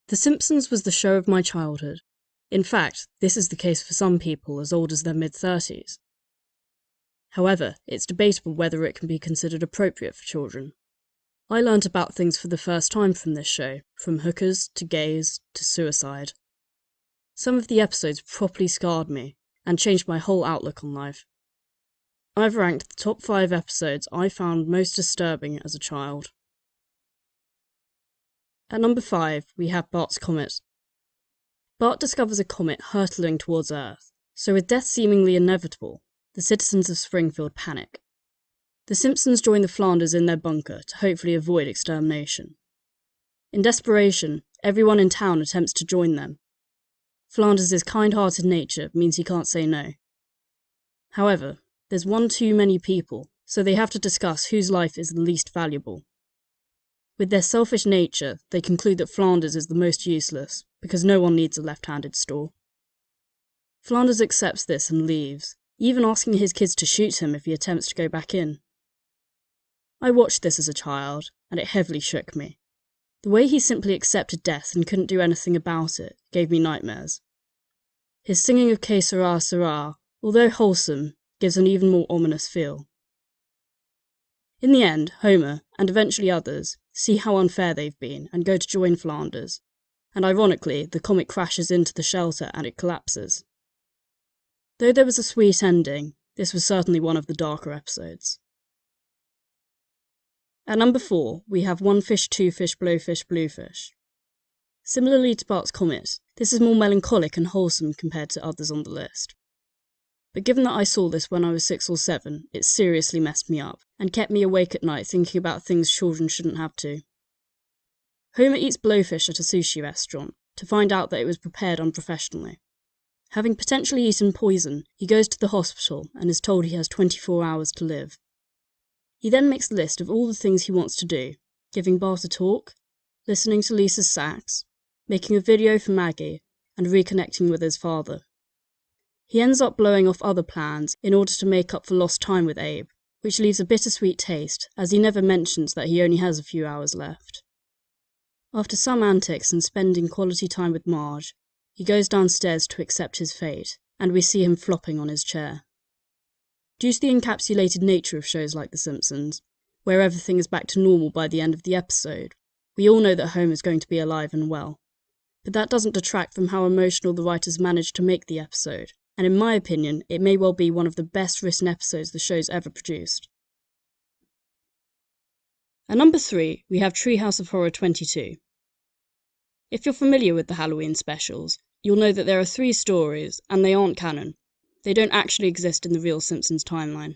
The Simpsons was the show of my childhood. In fact, this is the case for some people as old as their mid-30s. However, it's debatable whether it can be considered appropriate for children. I learnt about things for the first time from this show, from hookers to gays to suicide. Some of the episodes properly scarred me and changed my whole outlook on life. I've ranked the top 5 episodes I found most disturbing as a child. At number 5, we have Bart's Comet. Bart discovers a comet hurtling towards Earth, so with death seemingly inevitable, the citizens of Springfield panic. The Simpsons join the Flanders in their bunker to hopefully avoid extermination. In desperation, everyone in town attempts to join them. Flanders' kind-hearted nature means he can't say no. However, there's one too many people, so they have to discuss whose life is the least valuable. With their selfish nature, they conclude that Flanders is the most useless, because no one needs a left-handed store. Flanders accepts this and leaves, even asking his kids to shoot him if he attempts to go back in. I watched this as a child, and it heavily shook me. The way he simply accepted death and couldn't do anything about it gave me nightmares. His singing of Que Sera Sera, although wholesome, gives an even more ominous feel. In the end, Homer, and eventually others, see how unfair they've been and go to join Flanders, and ironically, the comet crashes into the shelter and it collapses. Though there was a sweet ending, this was certainly one of the darker episodes. At number 4, we have One Fish, Two Fish, Blowfish, Bluefish. Similarly to Bart's Comet, this is more melancholic and wholesome compared to others on the list. But given that I saw this when I was 6 or 7, it seriously messed me up, and kept me awake at night thinking about things children shouldn't have to. Homer eats blowfish at a sushi restaurant, to find out that it was prepared unprofessionally. Having potentially eaten poison, he goes to the hospital and is told he has 24 hours to live. He then makes a list of all the things he wants to do, giving Bart a talk, listening to Lisa's sax, making a video for Maggie, and reconnecting with his father. He ends up blowing off other plans in order to make up for lost time with Abe, which leaves a bittersweet taste as he never mentions that he only has a few hours left. After some antics and spending quality time with Marge, he goes downstairs to accept his fate, and we see him flopping on his chair. Due to the encapsulated nature of shows like The Simpsons, where everything is back to normal by the end of the episode, we all know that Homer's going to be alive and well. But that doesn't detract from how emotional the writers managed to make the episode, and in my opinion, it may well be one of the best written episodes the show's ever produced. At number 3, we have Treehouse of Horror 22. If you're familiar with the Halloween specials, you'll know that there are 3 stories, and they aren't canon. They don't actually exist in the real Simpsons timeline.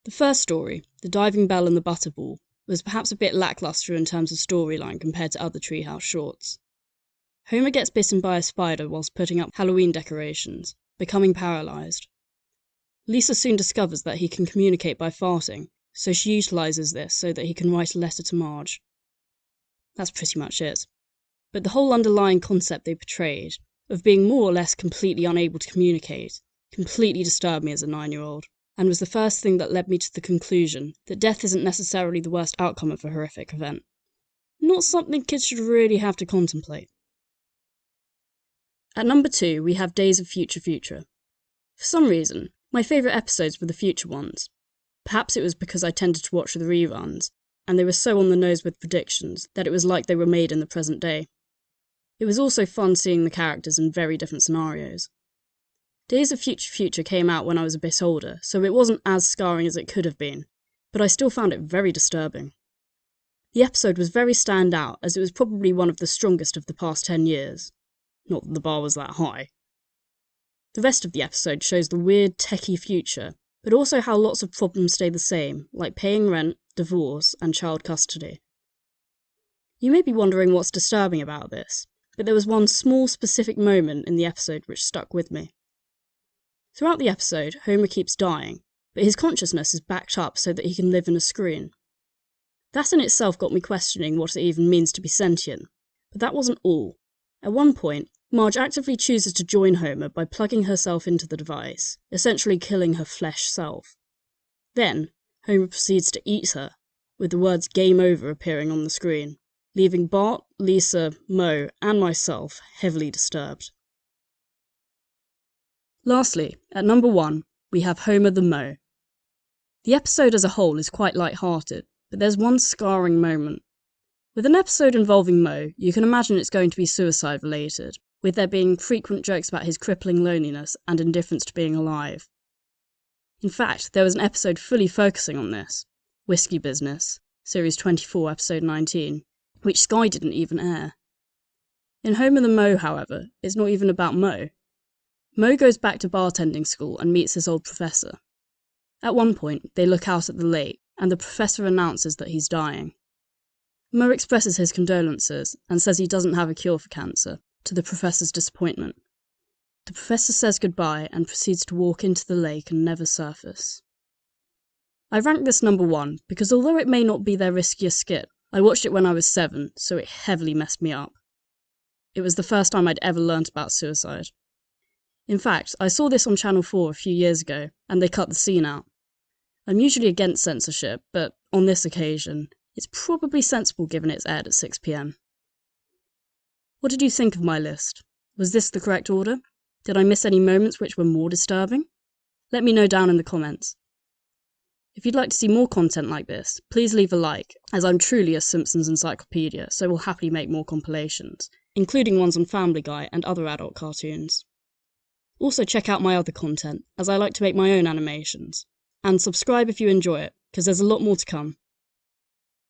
The first story, The Diving Bell and the Butterball, was perhaps a bit lackluster in terms of storyline compared to other Treehouse shorts. Homer gets bitten by a spider whilst putting up Halloween decorations, becoming paralysed. Lisa soon discovers that he can communicate by farting, so she utilises this so that he can write a letter to Marge. That's pretty much it. But the whole underlying concept they portrayed, of being more or less completely unable to communicate, completely disturbed me as a 9-year-old, and was the first thing that led me to the conclusion that death isn't necessarily the worst outcome of a horrific event. Not something kids should really have to contemplate. At number 2, we have Days of Future Future. For some reason, my favourite episodes were the future ones. Perhaps it was because I tended to watch the reruns, and they were so on the nose with predictions that it was like they were made in the present day. It was also fun seeing the characters in very different scenarios. Days of Future Future came out when I was a bit older, so it wasn't as scarring as it could have been, but I still found it very disturbing. The episode was very standout as it was probably one of the strongest of the past 10 years. Not that the bar was that high. The rest of the episode shows the weird, techie future, but also how lots of problems stay the same, like paying rent, divorce, and child custody. You may be wondering what's disturbing about this, but there was one small specific moment in the episode which stuck with me. Throughout the episode, Homer keeps dying, but his consciousness is backed up so that he can live in a screen. That in itself got me questioning what it even means to be sentient, but that wasn't all. At one point, Marge actively chooses to join Homer by plugging herself into the device, essentially killing her flesh self. Then, Homer proceeds to eat her, with the words "Game Over" appearing on the screen. leaving Bart, Lisa, Moe, and myself heavily disturbed. Lastly, at number 1, we have Homer the Moe. The episode as a whole is quite light-hearted, but there's one scarring moment. With an episode involving Moe, you can imagine it's going to be suicide-related, with there being frequent jokes about his crippling loneliness and indifference to being alive. In fact, there was an episode fully focusing on this, Whiskey Business, Series 24, Episode 19, which Sky didn't even air. In Homer the Moe, however, it's not even about Moe. Moe goes back to bartending school and meets his old professor. At one point, they look out at the lake, and the professor announces that he's dying. Moe expresses his condolences and says he doesn't have a cure for cancer, to the professor's disappointment. The professor says goodbye and proceeds to walk into the lake and never surface. I ranked this number 1 because although it may not be their riskiest skit, I watched it when I was 7, so it heavily messed me up. It was the first time I'd ever learnt about suicide. In fact, I saw this on Channel 4 a few years ago, and they cut the scene out. I'm usually against censorship, but on this occasion, it's probably sensible given it's aired at 6 PM. What did you think of my list? Was this the correct order? Did I miss any moments which were more disturbing? Let me know down in the comments. If you'd like to see more content like this, please leave a like, as I'm truly a Simpsons encyclopedia, so we'll happily make more compilations, including ones on Family Guy and other adult cartoons. Also check out my other content, as I like to make my own animations, and subscribe if you enjoy it, because there's a lot more to come.